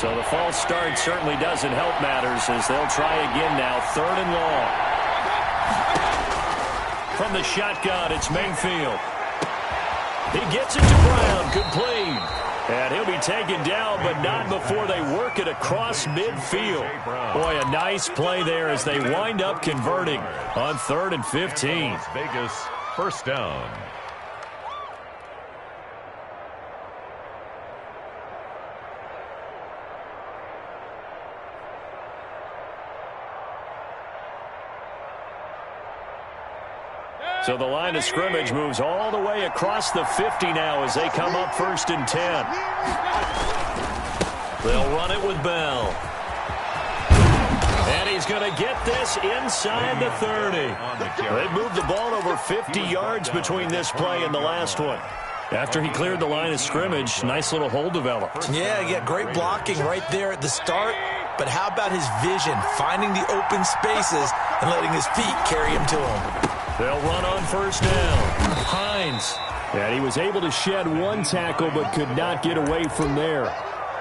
So the false start certainly doesn't help matters as they'll try again now. 3rd and long. From the shotgun, it's Mayfield. He gets it to Brown, complete. And he'll be taken down, but not before they work it across midfield. Boy, a nice play there as they wind up converting on 3rd and 15. Las Vegas, 1st down. So the line of scrimmage moves all the way across the 50 now as they come up 1st and 10. They'll run it with Bell. And he's going to get this inside the 30. They've moved the ball over 50 yards between this play and the last one. After he cleared the line of scrimmage, nice little hole developed. Yeah, he got great blocking right there at the start. But how about his vision, finding the open spaces and letting his feet carry him to him? They'll run on 1st down. Hines. And he was able to shed one tackle but could not get away from there.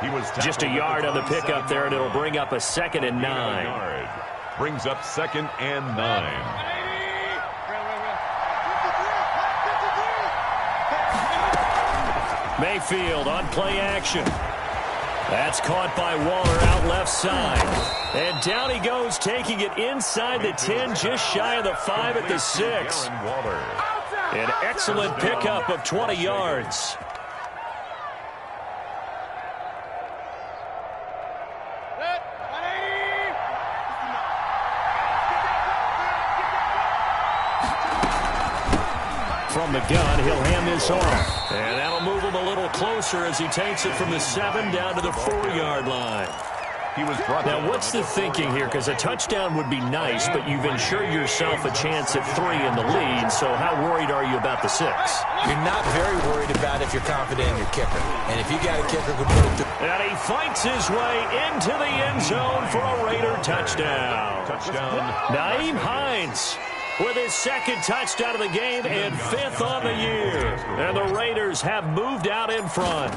He was just a yard on the pickup there, and it'll bring up a 2nd and 9. Brings up 2nd and 9. Mayfield on play action. That's caught by Waller out left side. And down he goes, taking it inside the 10, just shy of the 5 at the 6. An excellent pickup of 20 yards. From the gun, he'll hand this off. And that'll move him a little closer as he takes it from the 7 down to the 4-yard line. Now, what's the thinking here? Because a touchdown would be nice, but you've ensured yourself a chance at 3 in the lead, so how worried are you about the 6? You're not very worried about if you're confident in your kicker. And if you got a kicker who put it through. And he fights his way into the end zone for a Raider touchdown. Nyheim Hines with his 2nd touchdown of the game and 5th on the year. And the Raiders have moved out in front.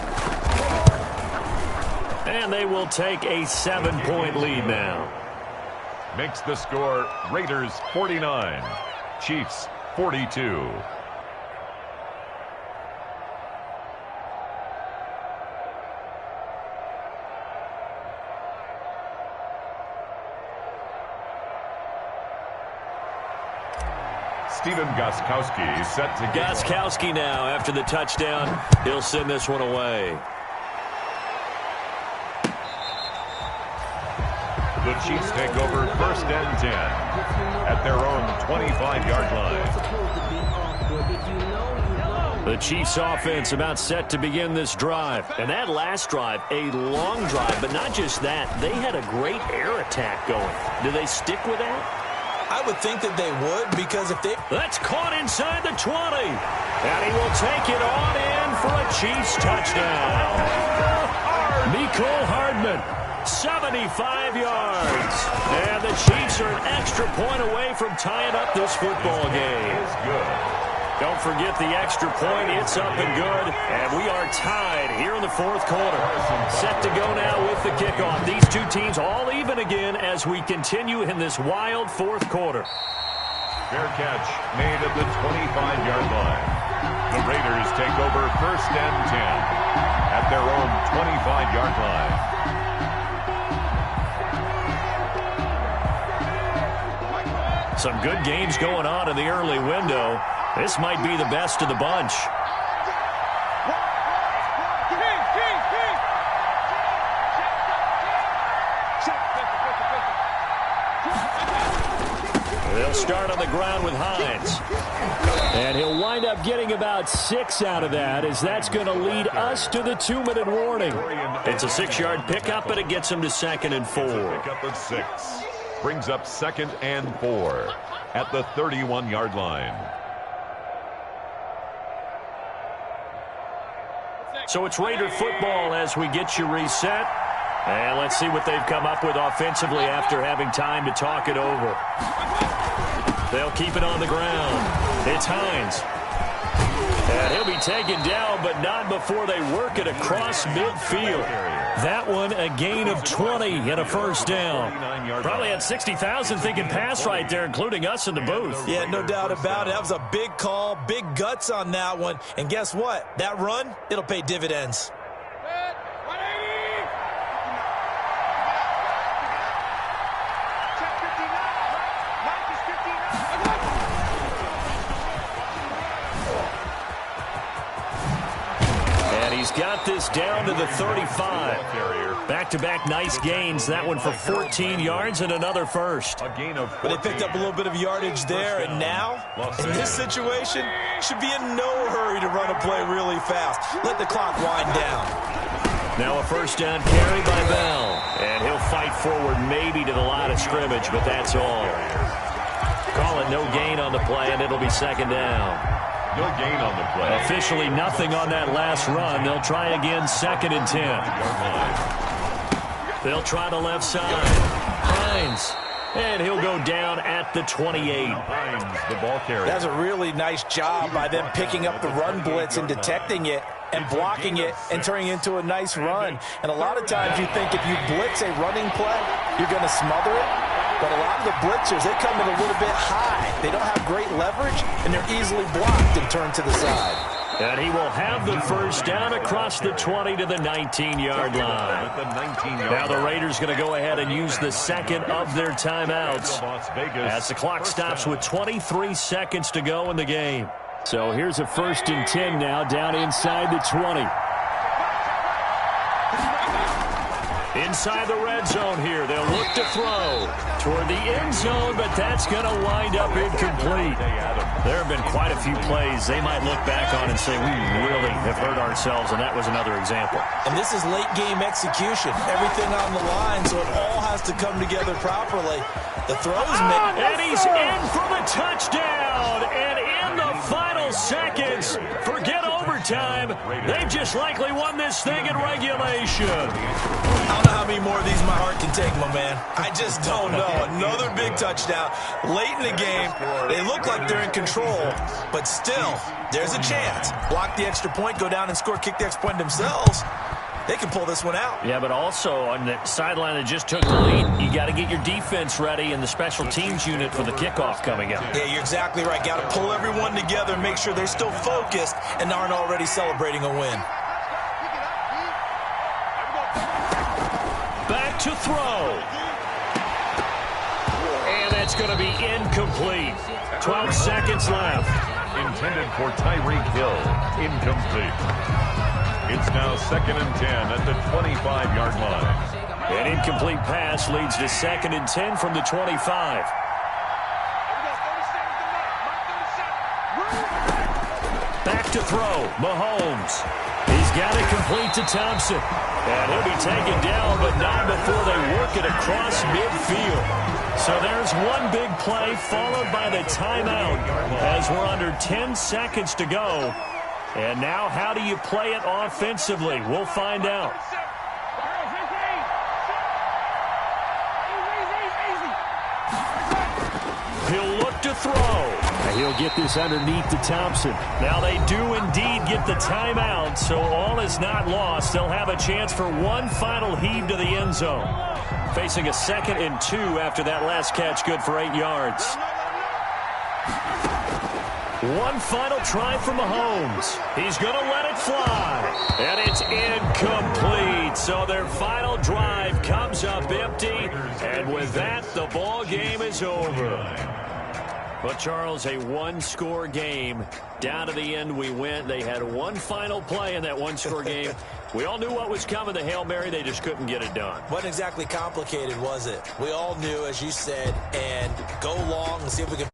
And they will take a 7-point lead now. Makes the score Raiders 49, Chiefs 42. Stephen Gostkowski set to Gostkowski now after the touchdown. He'll send this one away. The Chiefs take over 1st and 10 at their own 25-yard line. The Chiefs offense about set to begin this drive. And that last drive, a long drive, but not just that. They had a great air attack going. Do they stick with that? I would think that they would, because if they... That's caught inside the 20. And he will take it on in for a Chiefs touchdown. Mecole Hardman 75 yards. And the Chiefs are an extra point away from tying up this football game. Is good. Don't forget the extra point. It's up and good. And we are tied here in the fourth quarter. Set to go now with the kickoff. These two teams all even again as we continue in this wild fourth quarter. Fair catch made at the 25-yard line. The Raiders take over first and 10 at their own 25-yard line. Some good games going on in the early window. This might be the best of the bunch. They'll start on the ground with Hines. And he'll wind up getting about 6 out of that, as that's going to lead us to the 2-minute warning. It's a 6-yard pickup, but it gets him to 2nd and 4. Pickup of 6. Brings up 2nd and 4 at the 31-yard line. So it's Raider football as we get you reset. And let's see what they've come up with offensively after having time to talk it over. They'll keep it on the ground. It's Hines. And he'll be taken down, but not before they work it across midfield. That one, a gain of 20 and a first down. Probably had 60,000 thinking pass right there, including us in the booth. Yeah, no doubt about it. That was a big call, big guts on that one. And guess what? That run, it'll pay dividends. Got this down to the 35. Back-to-back nice gains. That one for 14 yards and another first. A gain of 14. But they picked up a little bit of yardage there, and now, in this situation, should be in no hurry to run a play really fast. Let the clock wind down. Now a first down carry by Bell. And he'll fight forward maybe to the line of scrimmage, but that's all. Call it no gain on the play, and it'll be 2nd down. No gain on the play. Officially nothing on that last run. They'll try again 2nd and 10. They'll try the left side. Hines. And he'll go down at the 28. Hines, the ball carrier. That's a really nice job by them picking up the run blitz and detecting it and blocking it and turning it into a nice run. And a lot of times you think if you blitz a running play, you're going to smother it. But a lot of the blitzers, they come in a little bit high. They don't have great leverage, and they're easily blocked and turned to the side. And he will have the first down across the 20 to the 19-yard line. Now the Raiders going to go ahead and use the second of their timeouts as the clock stops with 23 seconds to go in the game. So here's a 1st and 10 now down inside the 20. Inside the red zone here. They'll look to throw toward the end zone, but that's going to wind up incomplete. There have been quite a few plays they might look back on and say, we really have hurt ourselves, and that was another example. And this is late-game execution. Everything on the line, so it all has to come together properly. The throw's made. And he's in for the touchdown. And in the final seconds, forget overtime. They've just likely won this thing in regulation. I don't know how many more of these my heart can take, my man. I just don't know. Another big touchdown late in the game. They look like they're in control, but still, there's a chance. Block the extra point, go down and score, kick the extra point themselves. They can pull this one out. Yeah, but also on the sideline that just took the lead, you got to get your defense ready and the special teams unit for the kickoff coming up. Yeah, you're exactly right. Got to pull everyone together and make sure they're still focused and aren't already celebrating a win. Back to throw. And that's going to be incomplete. 12 seconds left. Intended for Tyreek Hill. Incomplete. It's now 2nd and 10 at the 25-yard line. An incomplete pass leads to 2nd and 10 from the 25. Back to throw. Mahomes. He's got it complete to Thompson. And he'll be taken down, but not before they work it across midfield. So there's one big play followed by the timeout as we're under 10 seconds to go. And now how do you play it offensively? We'll find out. He'll look to throw. And he'll get this underneath to Thompson. Now they do indeed get the timeout, so all is not lost. They'll have a chance for one final heave to the end zone. Facing a 2nd and 2 after that last catch, good for 8 yards. One final try from Mahomes. He's going to let it fly. And it's incomplete. So their final drive comes up empty. And with that, the ball game is over. But, Charles, a one-score game. Down to the end we went. They had one final play in that one-score game. We all knew what was coming, the Hail Mary. They just couldn't get it done. Wasn't exactly complicated, was it? We all knew, as you said, and go long and see if we can